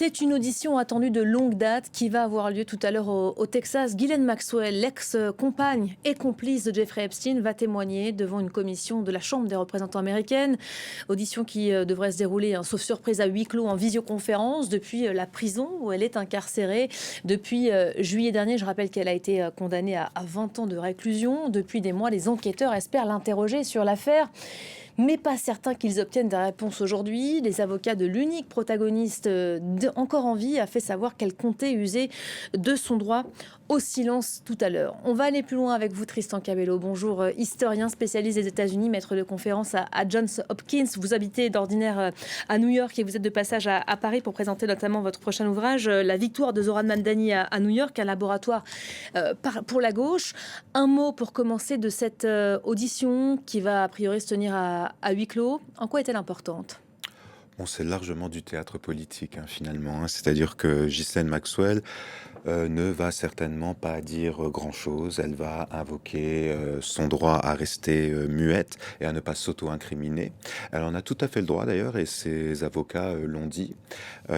C'est une audition attendue de longue date qui va avoir lieu tout à l'heure au Texas. Ghislaine Maxwell, l'ex-compagne et complice de Jeffrey Epstein, va témoigner devant une commission de la Chambre des représentants américaine. Audition qui devrait se dérouler, sauf surprise, à huis clos en visioconférence depuis la prison où elle est incarcérée. Depuis juillet dernier, je rappelle qu'elle a été condamnée à 20 ans de réclusion. Depuis des mois, les enquêteurs espèrent l'interroger sur l'affaire. Mais pas certain qu'ils obtiennent des réponses aujourd'hui. Les avocats de l'unique protagoniste encore en vie a fait savoir qu'elle comptait user de son droit au silence tout à l'heure. On va aller plus loin avec vous, Tristan Cabello. Bonjour, historien spécialiste des États-Unis, maître de conférence à Johns Hopkins. Vous habitez d'ordinaire à New York et vous êtes de passage à Paris pour présenter notamment votre prochain ouvrage, La victoire de Zohran Mamdani à New York, un laboratoire pour la gauche. Un mot pour commencer de cette audition qui va a priori se tenir à huis clos. En quoi est-elle importante ? Bon, c'est largement du théâtre politique, finalement. C'est-à-dire que Ghislaine Maxwell ne va certainement pas dire grand-chose. Elle va invoquer son droit à rester muette et à ne pas s'auto-incriminer. Elle en a tout à fait le droit, d'ailleurs, et ses avocats l'ont dit,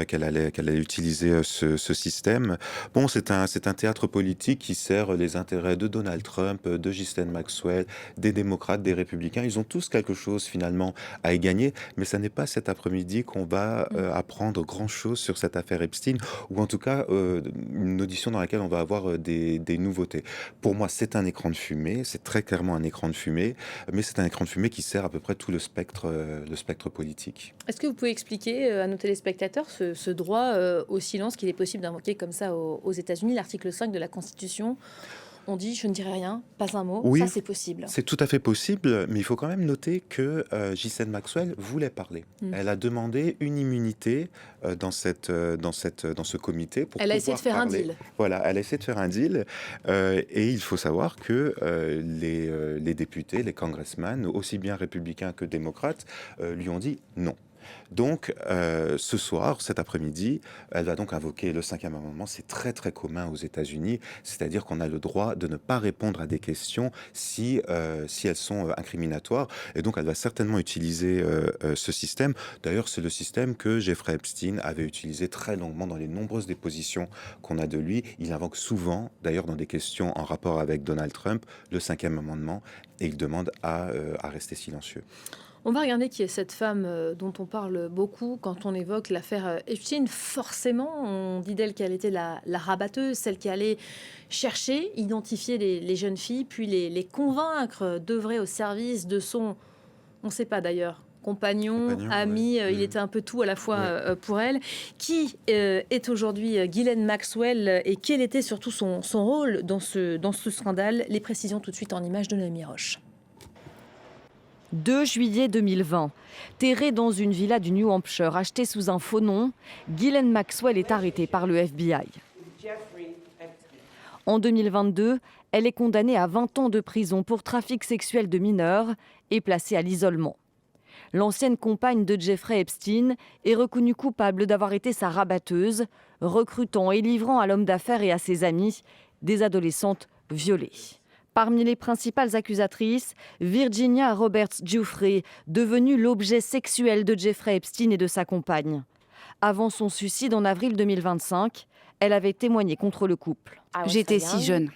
qu'elle allait utiliser ce système. Bon, c'est un théâtre politique qui sert les intérêts de Donald Trump, de Ghislaine Maxwell, des démocrates, des républicains. Ils ont tous quelque chose, finalement, à y gagner, mais ça n'est pas cet après-midi qu'on va apprendre grand-chose sur cette affaire Epstein, ou en tout cas une audition dans laquelle on va avoir des nouveautés. Pour moi, c'est un écran de fumée, c'est très clairement un écran de fumée, mais c'est un écran de fumée qui sert à peu près tout le spectre politique. Est-ce que vous pouvez expliquer à nos téléspectateurs ce droit au silence qu'il est possible d'invoquer comme ça aux États-Unis, l'article 5 de la Constitution ? On dit « je ne dirai rien, pas un mot », oui, ça c'est possible. C'est tout à fait possible, mais il faut quand même noter que Ghislaine Maxwell voulait parler. Elle a demandé une immunité dans ce comité pour Elle a essayé de faire parler. un deal. Voilà, elle a essayé de faire un deal, et il faut savoir que les députés, les congressmen, aussi bien républicains que démocrates, lui ont dit non. Donc, ce soir, cet après-midi, elle va donc invoquer le 5e amendement. C'est très, très commun aux États-Unis. C'est-à-dire qu'on a le droit de ne pas répondre à des questions si elles sont incriminatoires. Et donc, elle va certainement utiliser ce système. D'ailleurs, c'est le système que Jeffrey Epstein avait utilisé très longuement dans les nombreuses dépositions qu'on a de lui. Il invoque souvent, d'ailleurs, dans des questions en rapport avec Donald Trump, le 5e amendement. Et il demande à rester silencieux. On va regarder qui est cette femme dont on parle beaucoup quand on évoque l'affaire Epstein. Forcément, on dit d'elle qu'elle était la rabatteuse, celle qui allait chercher, identifier les jeunes filles, puis les convaincre d'œuvrer au service de son, on ne sait pas d'ailleurs, compagnon, ami, il était un peu tout à la fois pour elle. Qui est aujourd'hui Ghislaine Maxwell et quel était surtout son rôle dans ce scandale ? Les précisions tout de suite en images de Noémie Roche. 2 juillet 2020. Terrée dans une villa du New Hampshire achetée sous un faux nom, Ghislaine Maxwell est arrêtée par le FBI. En 2022, elle est condamnée à 20 ans de prison pour trafic sexuel de mineurs et placée à l'isolement. L'ancienne compagne de Jeffrey Epstein est reconnue coupable d'avoir été sa rabatteuse, recrutant et livrant à l'homme d'affaires et à ses amis des adolescentes violées. Parmi les principales accusatrices, Virginia Roberts-Giuffre, devenue l'objet sexuel de Jeffrey Epstein et de sa compagne. Avant son suicide en avril 2025, elle avait témoigné contre le couple. J'étais si jeune.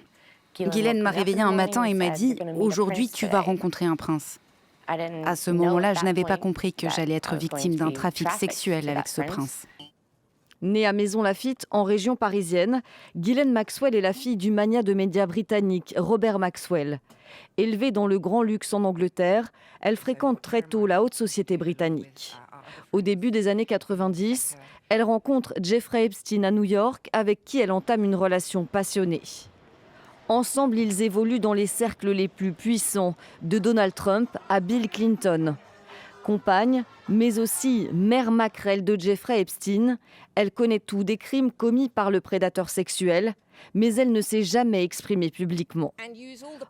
Ghislaine m'a réveillée un matin et m'a dit « Aujourd'hui, tu vas rencontrer un prince ». À ce moment-là, je n'avais pas compris que j'allais être victime d'un trafic sexuel avec ce prince. Née à Maisons-Laffitte, en région parisienne, Ghislaine Maxwell est la fille du magnat de médias britannique Robert Maxwell. Élevée dans le grand luxe en Angleterre, elle fréquente très tôt la haute société britannique. Au début des années 90, elle rencontre Jeffrey Epstein à New York, avec qui elle entame une relation passionnée. Ensemble, ils évoluent dans les cercles les plus puissants, de Donald Trump à Bill Clinton. Compagne, mais aussi mère maquerelle de Jeffrey Epstein, elle connaît tout des crimes commis par le prédateur sexuel, mais elle ne s'est jamais exprimée publiquement.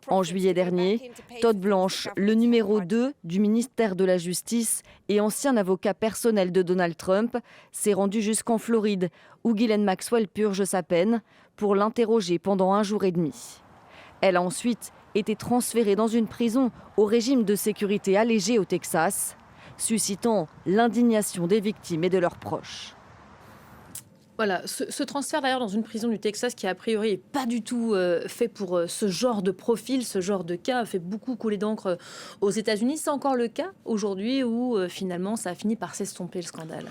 En juillet dernier, Todd Blanche, le numéro 2 du ministère de la Justice et ancien avocat personnel de Donald Trump, s'est rendu jusqu'en Floride, où Ghislaine Maxwell purge sa peine, pour l'interroger pendant 1 jour et demi. Elle a ensuite été transférée dans une prison au régime de sécurité allégé au Texas, suscitant l'indignation des victimes et de leurs proches. Voilà, ce transfert d'ailleurs dans une prison du Texas qui a priori n'est pas du tout fait pour ce genre de profil, ce genre de cas, a fait beaucoup couler d'encre aux États-Unis. C'est encore le cas aujourd'hui où finalement ça a fini par s'estomper le scandale.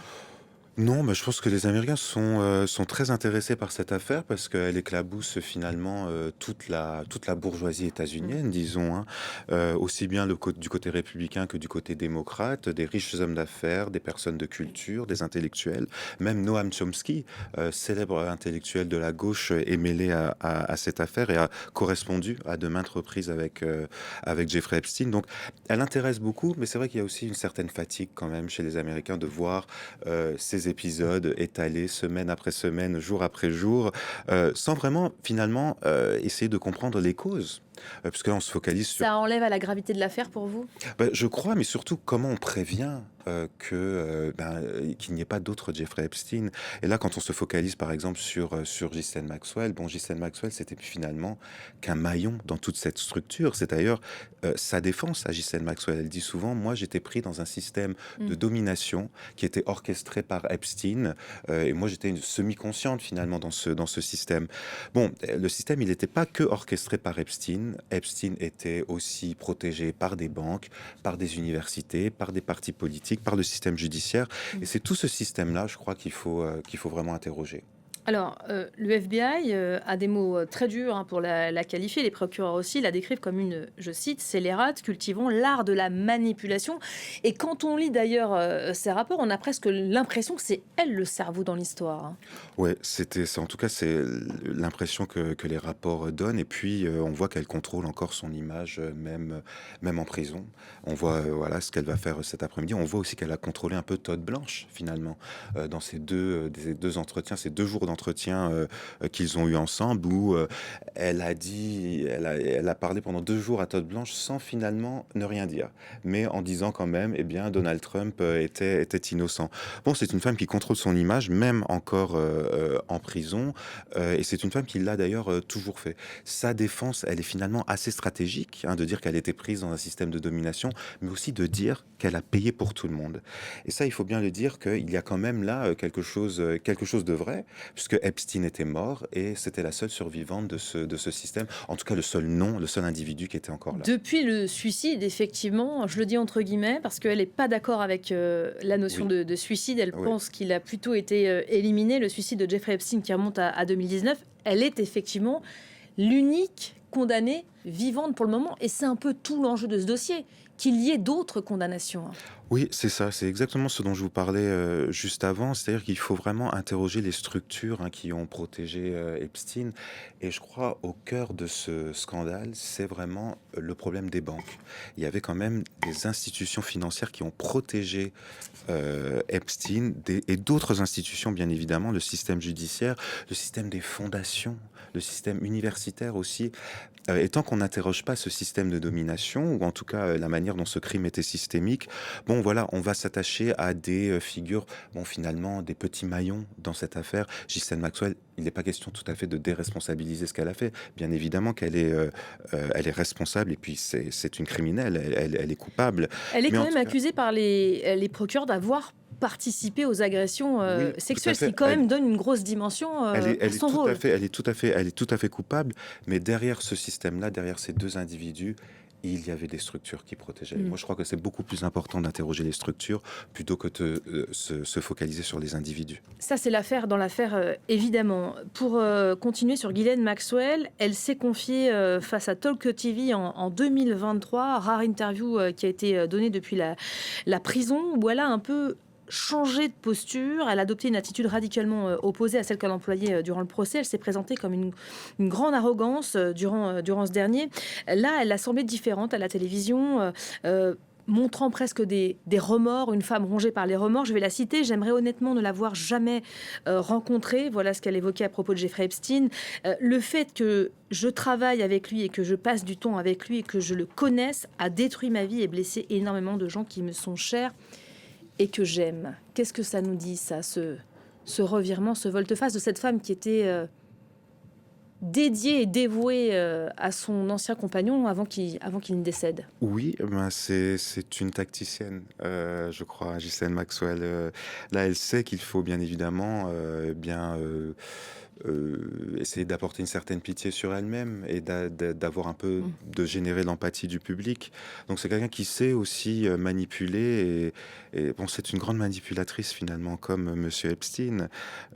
Non, je pense que les Américains sont très intéressés par cette affaire parce qu'elle éclabousse finalement toute la bourgeoisie états-unienne, disons, hein. Aussi bien du côté républicain que du côté démocrate, des riches hommes d'affaires, des personnes de culture, des intellectuels. Même Noam Chomsky, célèbre intellectuel de la gauche, est mêlé à cette affaire et a correspondu à de maintes reprises avec Jeffrey Epstein. Donc, elle intéresse beaucoup, mais c'est vrai qu'il y a aussi une certaine fatigue quand même chez les Américains de voir ces épisodes étalés semaine après semaine, jour après jour, sans vraiment finalement essayer de comprendre les causes. Puisque là, on se focalise sur... Ça enlève à la gravité de l'affaire pour vous? Je crois, mais surtout comment on prévient qu'il n'y ait pas d'autres Jeffrey Epstein. Et là, quand on se focalise par exemple sur Ghislaine Maxwell, Ghislaine Maxwell, c'était finalement qu'un maillon dans toute cette structure. C'est d'ailleurs sa défense à Ghislaine Maxwell. Elle dit souvent, moi j'étais pris dans un système de domination qui était orchestré par Epstein, et moi j'étais semi-consciente finalement dans ce système. Le système, il n'était pas que orchestré par Epstein. Epstein était aussi protégé par des banques, par des universités, par des partis politiques, par le système judiciaire. Et c'est tout ce système-là, je crois, qu'il faut vraiment interroger. Alors, le FBI a des mots très durs pour la qualifier. Les procureurs aussi la décrivent comme une, je cite, scélérate cultivant l'art de la manipulation. Et quand on lit d'ailleurs ces rapports, on a presque l'impression que c'est elle le cerveau dans l'histoire. Hein. Ouais, en tout cas, c'est l'impression que les rapports donnent. Et puis, on voit qu'elle contrôle encore son image, même en prison. On voit voilà, ce qu'elle va faire cet après-midi. On voit aussi qu'elle a contrôlé un peu Todd Blanche, finalement, dans ces deux entretiens, ces 2 jours d'entretien qu'ils ont eu ensemble, où elle a parlé pendant 2 jours à Todd Blanche sans finalement ne rien dire, mais en disant quand même, eh bien, Donald Trump était innocent. C'est une femme qui contrôle son image, même encore en prison, et c'est une femme qui l'a d'ailleurs toujours fait. Sa défense, elle est finalement assez stratégique, de dire qu'elle était prise dans un système de domination, mais aussi de dire qu'elle a payé pour tout le monde. Et ça, il faut bien le dire qu'il y a quand même là quelque chose de vrai, puisque Epstein était mort et c'était la seule survivante de ce système, en tout cas le seul individu qui était encore là. Depuis le suicide, effectivement, je le dis entre guillemets, parce qu'elle n'est pas d'accord avec la notion de suicide, elle pense qu'il a plutôt été éliminé, le suicide de Jeffrey Epstein qui remonte à 2019, elle est effectivement l'unique condamnée vivante pour le moment, et c'est un peu tout l'enjeu de ce dossier, qu'il y ait d'autres condamnations. Oui, c'est ça, c'est exactement ce dont je vous parlais juste avant, c'est-à-dire qu'il faut vraiment interroger les structures qui ont protégé Epstein, et je crois au cœur de ce scandale, c'est vraiment le problème des banques. Il y avait quand même des institutions financières qui ont protégé Epstein, et d'autres institutions, bien évidemment, le système judiciaire, le système des fondations, le système universitaire aussi. Et tant qu'on n'interroge pas ce système de domination, ou en tout cas la manière dont ce crime était systémique, voilà, on va s'attacher à des figures, finalement, des petits maillons dans cette affaire. Ghislaine Maxwell, il n'est pas question tout à fait de déresponsabiliser ce qu'elle a fait. Bien évidemment qu'elle elle est responsable, et puis c'est une criminelle, elle est coupable. Elle est quand même accusée par les procureurs d'avoir participé aux agressions sexuelles, ce qui quand même donne une grosse dimension à son rôle. Elle est tout à fait coupable, mais derrière ce système-là, derrière ces 2 individus, il y avait des structures qui protégeaient. Moi, je crois que c'est beaucoup plus important d'interroger les structures plutôt que de se focaliser sur les individus. Ça, c'est l'affaire dans l'affaire, évidemment. Pour continuer sur Ghislaine Maxwell, elle s'est confiée face à Talk TV en 2023, rare interview qui a été donnée depuis la prison, où elle a un peu changé de posture, elle a adopté une attitude radicalement opposée à celle qu'elle employait durant le procès. Elle s'est présentée comme une grande arrogance durant ce dernier. Là, elle a semblé différente à la télévision, montrant presque des remords, une femme rongée par les remords. Je vais la citer. J'aimerais honnêtement ne l'avoir jamais rencontrée. Voilà ce qu'elle évoquait à propos de Jeffrey Epstein. Le fait que je travaille avec lui et que je passe du temps avec lui et que je le connaisse a détruit ma vie et blessé énormément de gens qui me sont chers et que j'aime. Qu'est-ce que ça nous dit, ça, ce revirement, ce volte-face de cette femme qui était dédié et dévoué à son ancien compagnon avant qu'il ne décède. Oui, ben c'est une tacticienne, je crois, Ghislaine Maxwell. Là, elle sait qu'il faut bien évidemment essayer d'apporter une certaine pitié sur elle-même et d'avoir un peu, de générer l'empathie du public. Donc c'est quelqu'un qui sait aussi manipuler et bon, c'est une grande manipulatrice finalement, comme Monsieur Epstein.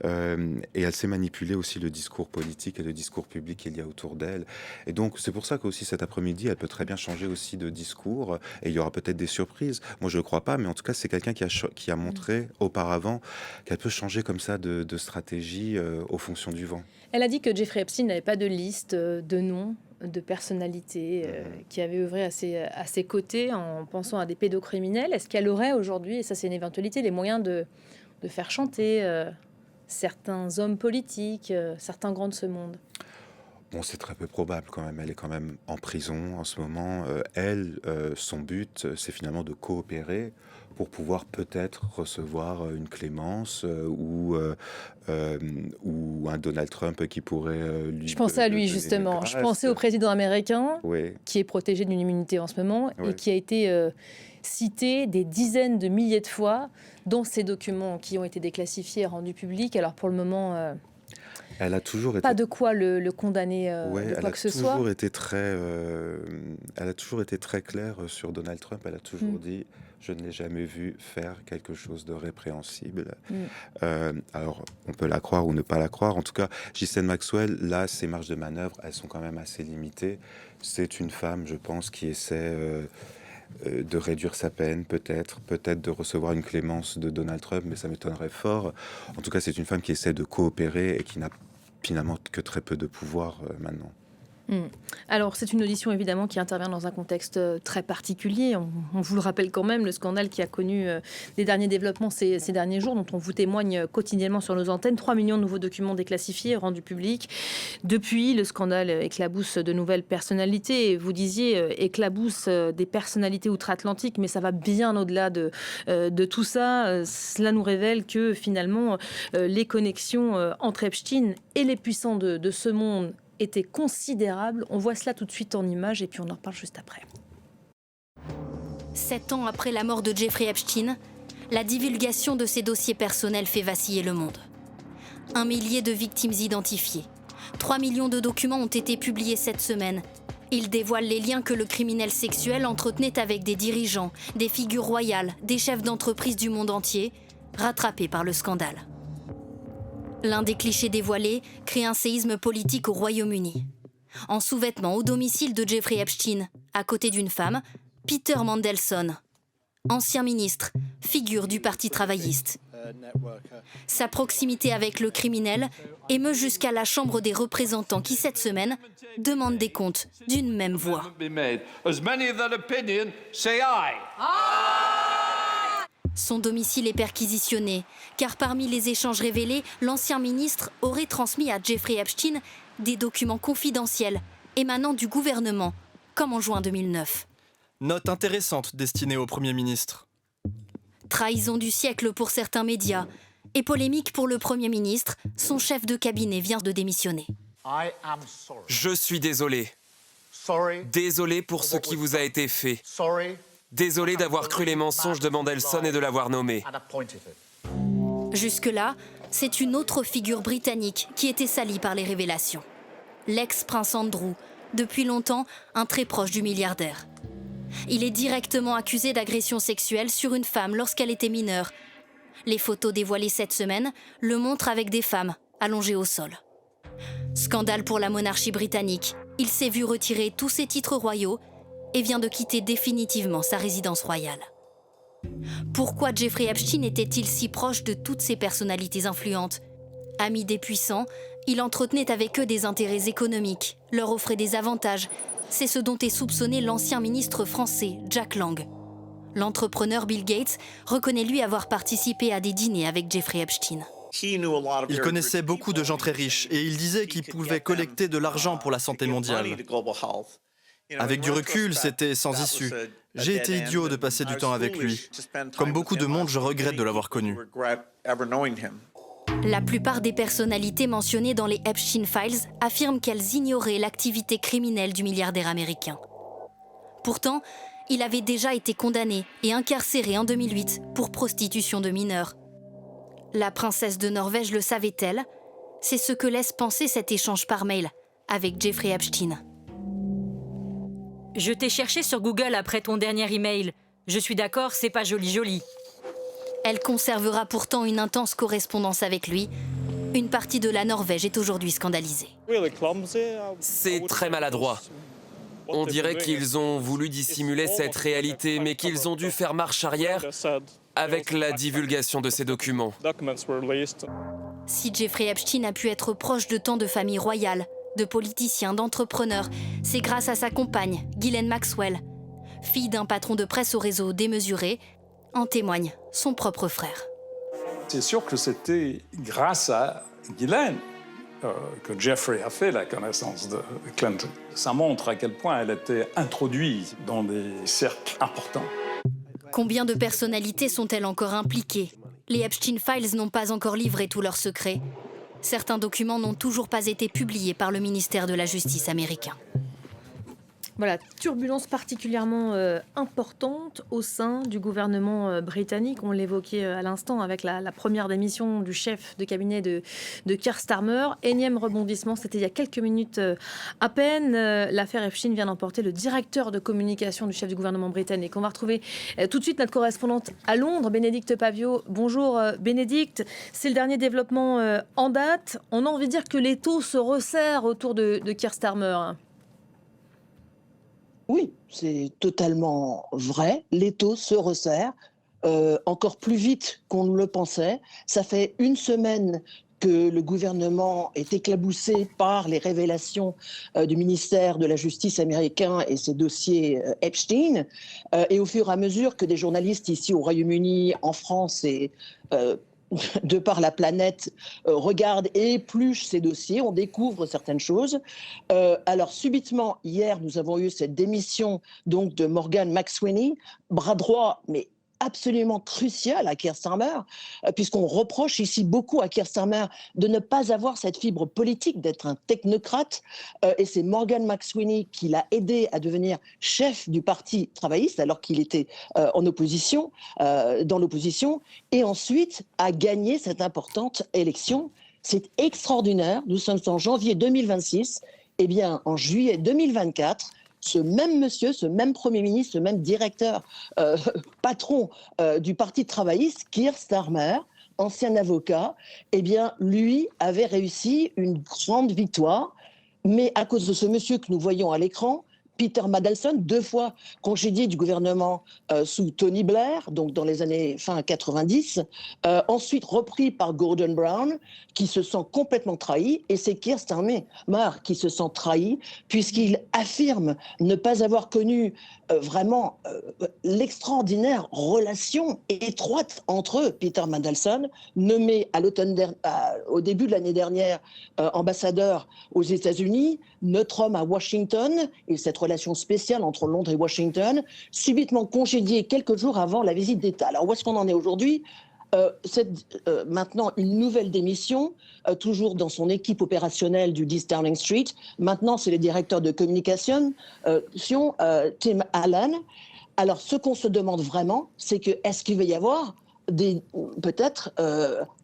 Et elle sait manipuler aussi le discours politique et le discours public qu'il y a autour d'elle. Et donc c'est pour ça qu'aussi cet après-midi, elle peut très bien changer aussi de discours et il y aura peut-être des surprises. Moi je ne crois pas, mais en tout cas c'est quelqu'un qui a montré auparavant qu'elle peut changer comme ça de stratégie aux fonctions du vent. Elle a dit que Jeffrey Epstein n'avait pas de liste de noms de personnalités qui avaient œuvré à ses côtés en pensant à des pédocriminels. Est-ce qu'elle aurait aujourd'hui, et ça c'est une éventualité, les moyens de faire chanter certains hommes politiques, certains grands de ce monde? Bon, c'est très peu probable quand même. Elle est quand même en prison en ce moment. Son but, c'est finalement de coopérer pour pouvoir peut-être recevoir une clémence ou un Donald Trump qui pourrait lui... Je pensais à lui donner justement. une Je grâce. pensais au président américain Oui, qui est protégé d'une immunité en ce moment et oui. qui a été cité des dizaines de milliers de fois dans ces documents qui ont été déclassifiés et rendus publics. Alors pour le moment, Elle a toujours été... pas de quoi le condamner Ouais, de elle quoi a que ce soit. toujours été très, elle a toujours été très claire sur Donald Trump. Elle a toujours dit, je ne l'ai jamais vu faire quelque chose de répréhensible. Alors, on peut la croire ou ne pas la croire. En tout cas, Ghislaine Maxwell, là, ses marges de manœuvre, elles sont quand même assez limitées. C'est une femme, je pense, qui essaie de réduire sa peine, peut-être de recevoir une clémence de Donald Trump, mais ça m'étonnerait fort. En tout cas, c'est une femme qui essaie de coopérer et qui n'a finalement que très peu de pouvoir maintenant. Alors, c'est une audition évidemment qui intervient dans un contexte très particulier. On vous le rappelle quand même, le scandale qui a connu des derniers développements ces derniers jours, dont on vous témoigne quotidiennement sur nos antennes. 3 millions de nouveaux documents déclassifiés, rendus publics. Depuis, le scandale éclabousse de nouvelles personnalités. Vous disiez éclabousse des personnalités outre-Atlantique, mais ça va bien au-delà de tout ça. Cela nous révèle que finalement, les connexions entre Epstein et les puissants de ce monde était considérable. On voit cela tout de suite en images et puis on en reparle juste après. 7 ans après la mort de Jeffrey Epstein, la divulgation de ses dossiers personnels fait vaciller le monde. 1 millier de victimes identifiées. 3 millions de documents ont été publiés cette semaine. Ils dévoilent les liens que le criminel sexuel entretenait avec des dirigeants, des figures royales, des chefs d'entreprise du monde entier, rattrapés par le scandale. L'un des clichés dévoilés crée un séisme politique au Royaume-Uni. En sous-vêtements au domicile de Jeffrey Epstein, à côté d'une femme, Peter Mandelson, ancien ministre, figure du Parti travailliste. Sa proximité avec le criminel émeut jusqu'à la Chambre des représentants qui, cette semaine, demande des comptes d'une même voix. Son domicile est perquisitionné, car parmi les échanges révélés, l'ancien ministre aurait transmis à Jeffrey Epstein des documents confidentiels émanant du gouvernement, comme en juin 2009. Note intéressante destinée au Premier ministre. Trahison du siècle pour certains médias et polémique pour le Premier ministre, son chef de cabinet vient de démissionner. Je suis désolé. Désolé pour ce qui vous a été fait. Désolé d'avoir cru les mensonges de Mandelson et de l'avoir nommé. Jusque-là, c'est une autre figure britannique qui était salie par les révélations. L'ex-prince Andrew, depuis longtemps un très proche du milliardaire. Il est directement accusé d'agression sexuelle sur une femme lorsqu'elle était mineure. Les photos dévoilées cette semaine le montrent avec des femmes allongées au sol. Scandale pour la monarchie britannique. Il s'est vu retirer tous ses titres royaux et vient de quitter définitivement sa résidence royale. Pourquoi Jeffrey Epstein était-il si proche de toutes ces personnalités influentes ? Ami des puissants, il entretenait avec eux des intérêts économiques, leur offrait des avantages. C'est ce dont est soupçonné l'ancien ministre français, Jack Lang. L'entrepreneur Bill Gates reconnaît lui avoir participé à des dîners avec Jeffrey Epstein. Il connaissait beaucoup de gens très riches et il disait qu'il pouvait collecter de l'argent pour la santé mondiale. Avec du recul, c'était sans issue. J'ai été idiot de passer du temps avec lui. Comme beaucoup de monde, je regrette de l'avoir connu. La plupart des personnalités mentionnées dans les Epstein Files affirment qu'elles ignoraient l'activité criminelle du milliardaire américain. Pourtant, il avait déjà été condamné et incarcéré en 2008 pour prostitution de mineurs. La princesse de Norvège le savait-elle? C'est ce que laisse penser cet échange par mail avec Jeffrey Epstein. Je t'ai cherché sur Google après ton dernier email. Je suis d'accord, c'est pas joli. Elle conservera pourtant une intense correspondance avec lui. Une partie de la Norvège est aujourd'hui scandalisée. C'est très maladroit. On dirait qu'ils ont voulu dissimuler cette réalité, mais qu'ils ont dû faire marche arrière avec la divulgation de ces documents. Si Jeffrey Epstein a pu être proche de tant de familles royales, de politiciens, d'entrepreneurs, c'est grâce à sa compagne, Ghislaine Maxwell. Fille d'un patron de presse au réseau démesuré, en témoigne son propre frère. C'est sûr que c'était grâce à Ghislaine que Jeffrey a fait la connaissance de Clinton. Ça montre à quel point elle était introduite dans des cercles importants. Combien de personnalités sont-elles encore impliquées? Les Epstein Files n'ont pas encore livré tous leurs secrets. Certains documents n'ont toujours pas été publiés par le ministère de la Justice américain. Voilà, turbulence particulièrement importante au sein du gouvernement britannique. On l'évoquait à l'instant avec la première démission du chef de cabinet de Keir Starmer. Énième rebondissement, c'était il y a quelques minutes à peine. L'affaire Epstein vient d'emporter le directeur de communication du chef du gouvernement britannique. On va retrouver tout de suite notre correspondante à Londres, Bénédicte Pavio. Bonjour Bénédicte, c'est le dernier développement en date. On a envie de dire que l'étau se resserre autour de Keir Starmer. Oui, c'est totalement vrai. L'étau se resserre encore plus vite qu'on ne le pensait. Ça fait une semaine que le gouvernement est éclaboussé par les révélations du ministère de la Justice américain et ses dossiers Epstein. Et au fur et à mesure que des journalistes ici au Royaume-Uni, en France et de par la planète, regarde et épluche ces dossiers, on découvre certaines choses. Alors subitement, hier, nous avons eu cette démission donc de Morgan McSweeney, bras droit, mais absolument crucial à Keir Starmer, puisqu'on reproche ici beaucoup à Keir Starmer de ne pas avoir cette fibre politique, d'être un technocrate. Et c'est Morgan McSweeney qui l'a aidé à devenir chef du Parti travailliste alors qu'il était en opposition, dans l'opposition, et ensuite a gagné cette importante élection. C'est extraordinaire. Nous sommes en janvier 2026. Eh bien, en juillet 2024, ce même monsieur, ce même Premier ministre, ce même directeur, patron du Parti travailliste, Keir Starmer, ancien avocat, eh bien, lui avait réussi une grande victoire. Mais à cause de ce monsieur que nous voyons à l'écran, Peter Mandelson, 2 fois congédié du gouvernement sous Tony Blair, donc dans les années fin 90, ensuite repris par Gordon Brown, qui se sent complètement trahi, et c'est Keir Starmer qui se sent trahi, puisqu'il affirme ne pas avoir connu vraiment l'extraordinaire relation étroite entre eux. Peter Mandelson, nommé à au début de l'année dernière ambassadeur aux États-Unis, notre homme à Washington, et cette relation spéciale entre Londres et Washington, subitement congédié quelques jours avant la visite d'État. Alors où est-ce qu'on en est aujourd'hui ? Maintenant, une nouvelle démission, toujours dans son équipe opérationnelle du 10 Downing Street. Maintenant, c'est le directeur de communication, Tim Allen. Alors, ce qu'on se demande vraiment, c'est que est-ce qu'il va y avoir peut-être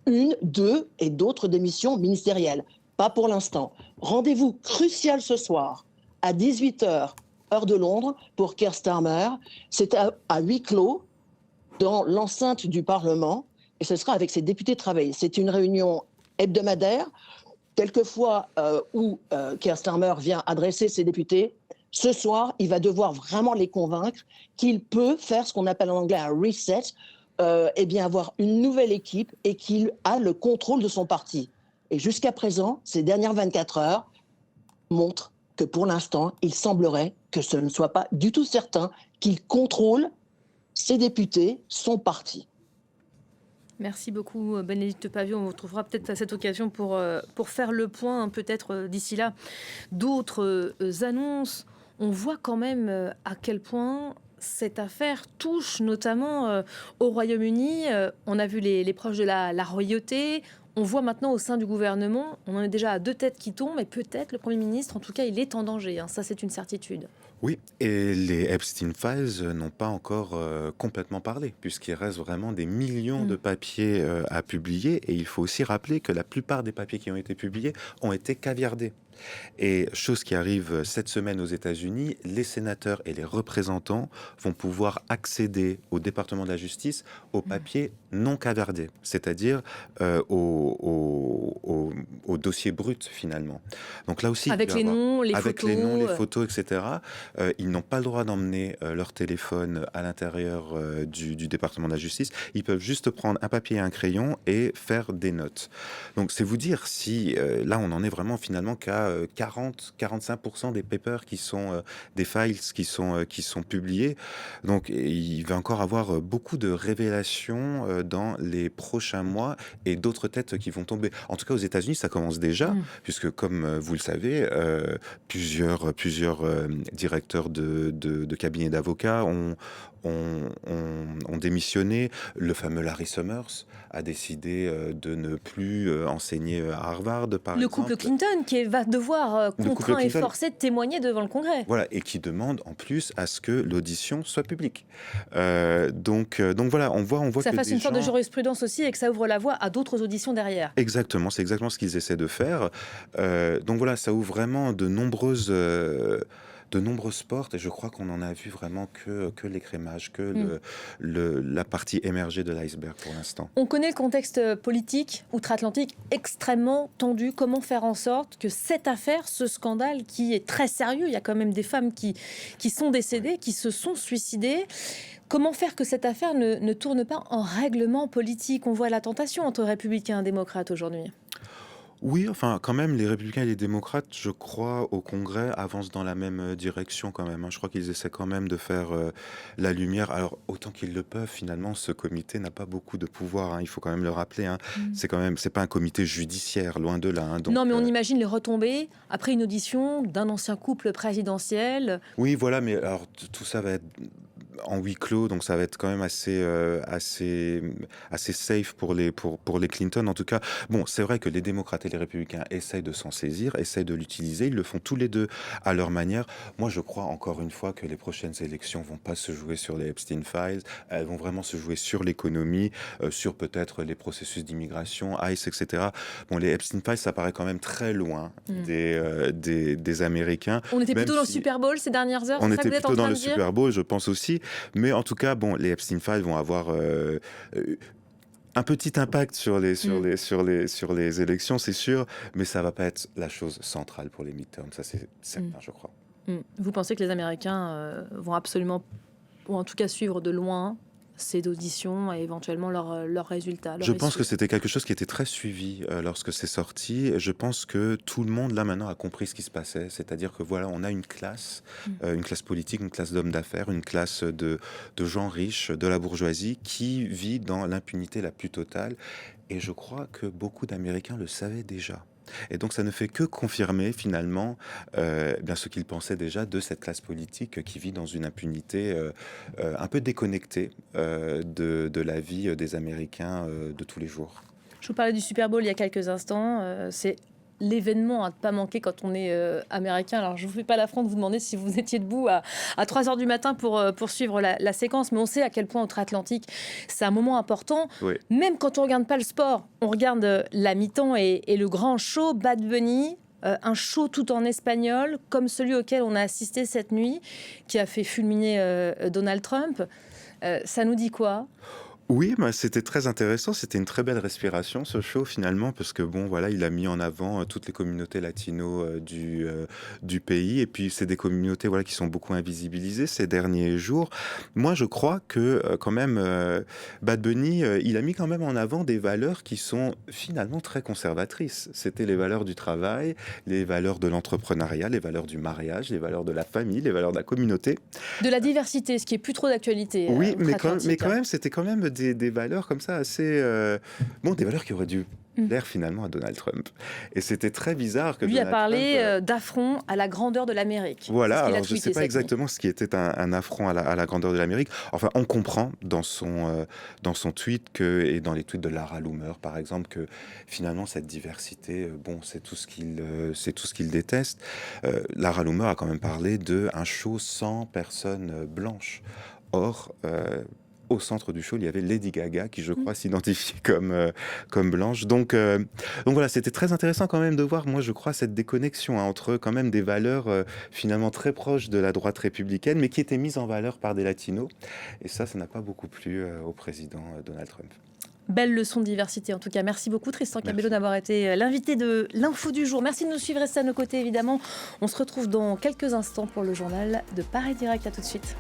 1, 2 et d'autres démissions ministérielles ? Pas pour l'instant. Rendez-vous crucial ce soir à 18h, heure de Londres, pour Keir Starmer. C'est à huis clos dans l'enceinte du Parlement. Et ce sera avec ses députés travaillistes. C'est une réunion hebdomadaire, quelquefois où Keir Starmer vient adresser ses députés. Ce soir, il va devoir vraiment les convaincre qu'il peut faire ce qu'on appelle en anglais un reset, et bien avoir une nouvelle équipe et qu'il a le contrôle de son parti. Et jusqu'à présent, ces dernières 24 heures montrent que pour l'instant, il semblerait que ce ne soit pas du tout certain qu'il contrôle ses députés, son parti. Merci beaucoup Bénédicte Pavio. On vous retrouvera peut-être à cette occasion pour faire le point, peut-être d'ici là, d'autres annonces. On voit quand même à quel point cette affaire touche notamment au Royaume-Uni. On a vu les proches de la royauté. On voit maintenant au sein du gouvernement, on en est déjà à 2 têtes qui tombent, et peut-être le Premier ministre, en tout cas, il est en danger. Ça, c'est une certitude. Oui, et les Epstein Files n'ont pas encore complètement parlé, puisqu'il reste vraiment des millions de papiers à publier. Et il faut aussi rappeler que la plupart des papiers qui ont été publiés ont été caviardés. Et chose qui arrive cette semaine aux États-Unis, les sénateurs et les représentants vont pouvoir accéder au département de la justice aux papiers non caviardés, c'est-à-dire au dossier brut finalement. Donc là aussi, avec les noms, les avec photos, les noms, les photos, etc. Ils n'ont pas le droit d'emmener leur téléphone à l'intérieur du département de la justice. Ils peuvent juste prendre un papier et un crayon et faire des notes. Donc c'est vous dire si là on en est vraiment finalement qu'à 40-45% des papers qui sont des files qui sont publiés. Donc il va encore avoir beaucoup de révélations dans les prochains mois et d'autres têtes qui vont tomber. En tout cas aux États-Unis ça commence déjà, puisque comme vous le savez, plusieurs directeurs de cabinets d'avocats ont démissionné. Le fameux Larry Summers a décidé de ne plus enseigner à Harvard, par exemple. Le couple Clinton qui va devoir contraint et forcé de témoigner devant le Congrès. Voilà, et qui demande en plus à ce que l'audition soit publique. Donc voilà, on voit ça que fasse une sorte de jurisprudence aussi et que ça ouvre la voie à d'autres auditions derrière. Exactement, c'est exactement ce qu'ils essaient de faire. Donc voilà, ça ouvre vraiment de nombreuses portes, et je crois qu'on en a vu vraiment que l'écrémage, que la partie émergée de l'iceberg pour l'instant. On connaît le contexte politique outre-Atlantique extrêmement tendu. Comment faire en sorte que cette affaire, ce scandale qui est très sérieux, il y a quand même des femmes qui sont décédées, qui se sont suicidées. Comment faire que cette affaire ne tourne pas en règlement politique? On voit la tentation entre républicains et démocrates aujourd'hui. Oui, enfin, quand même, les républicains et les démocrates, je crois, au Congrès, avancent dans la même direction quand même. Je crois qu'ils essaient quand même de faire la lumière. Alors, autant qu'ils le peuvent, finalement, ce comité n'a pas beaucoup de pouvoir. Il faut quand même le rappeler. C'est pas un comité judiciaire, loin de là. Donc, non, mais on imagine les retombées après une audition d'un ancien couple présidentiel. Oui, voilà, mais alors tout ça va être en huis clos, donc ça va être quand même assez safe pour les Clinton. En tout cas, bon, c'est vrai que les démocrates et les républicains essayent de s'en saisir, essayent de l'utiliser. Ils le font tous les deux à leur manière. Moi, je crois encore une fois que les prochaines élections vont pas se jouer sur les Epstein Files. Elles vont vraiment se jouer sur l'économie, sur peut-être les processus d'immigration, ICE, etc. Bon, les Epstein Files, ça paraît quand même très loin des Américains. On était plutôt dans le Super Bowl ces dernières heures. On était plutôt dans le Super Bowl, je pense aussi. Mais en tout cas, bon, les Epstein Files vont avoir un petit impact sur les élections, c'est sûr, mais ça va pas être la chose centrale pour les midterms, ça c'est certain, je crois. Vous pensez que les Américains vont absolument, ou en tout cas suivre de loin ces auditions et éventuellement leurs résultats? Je pense que c'était quelque chose qui était très suivi lorsque c'est sorti. Je pense que tout le monde là maintenant a compris ce qui se passait, c'est-à-dire que voilà, on a une classe politique, une classe d'hommes d'affaires, une classe de gens riches, de la bourgeoisie qui vit dans l'impunité la plus totale. Et je crois que beaucoup d'Américains le savaient déjà. Et donc ça ne fait que confirmer finalement bien ce qu'ils pensaient déjà de cette classe politique qui vit dans une impunité un peu déconnectée de la vie des Américains de tous les jours. Je vous parlais du Super Bowl il y a quelques instants. C'est l'événement à ne pas manquer quand on est américain. Alors je ne vous fais pas l'affront de vous demander si vous étiez debout à 3h du matin pour suivre la séquence, mais on sait à quel point outre-Atlantique c'est un moment important. Oui. Même quand on ne regarde pas le sport, on regarde la mi-temps et le grand show Bad Bunny, un show tout en espagnol comme celui auquel on a assisté cette nuit, qui a fait fulminer Donald Trump. Ça nous dit quoi ? Oui, c'était très intéressant. C'était une très belle respiration, ce show, finalement, parce que, bon, voilà, il a mis en avant toutes les communautés latino du pays. Et puis, c'est des communautés, voilà, qui sont beaucoup invisibilisées ces derniers jours. Moi, je crois que, quand même, Bad Bunny, il a mis quand même en avant des valeurs qui sont finalement très conservatrices. C'était les valeurs du travail, les valeurs de l'entrepreneuriat, les valeurs du mariage, les valeurs de la famille, les valeurs de la communauté. De la diversité, ce qui est plus trop d'actualité. Oui, mais quand même, c'était quand même des valeurs comme ça assez... des valeurs qui auraient dû plaire finalement à Donald Trump. Et c'était très bizarre que Lui Donald a parlé Trump, d'affront à la grandeur de l'Amérique. voilà, C'est ce qu'il a alors je ne sais tweeté pas cette exactement ce qui était un affront à la grandeur de l'Amérique. Enfin, on comprend dans son tweet et dans les tweets de Lara Loomer, par exemple, que finalement, cette diversité, c'est tout ce qu'il déteste. Lara Loomer a quand même parlé d'un show sans personnes blanches. Or, au centre du show, il y avait Lady Gaga qui, je crois, s'identifie comme blanche. Donc voilà, c'était très intéressant quand même de voir, moi je crois, cette déconnexion entre quand même des valeurs finalement très proches de la droite républicaine, mais qui étaient mises en valeur par des latinos. Et ça n'a pas beaucoup plu au président Donald Trump. Belle leçon de diversité en tout cas. Merci beaucoup Tristan Cabello d'avoir été l'invité de l'Info du jour. Merci de nous suivre, restez à nos côtés évidemment. On se retrouve dans quelques instants pour le journal de Paris Direct. À tout de suite.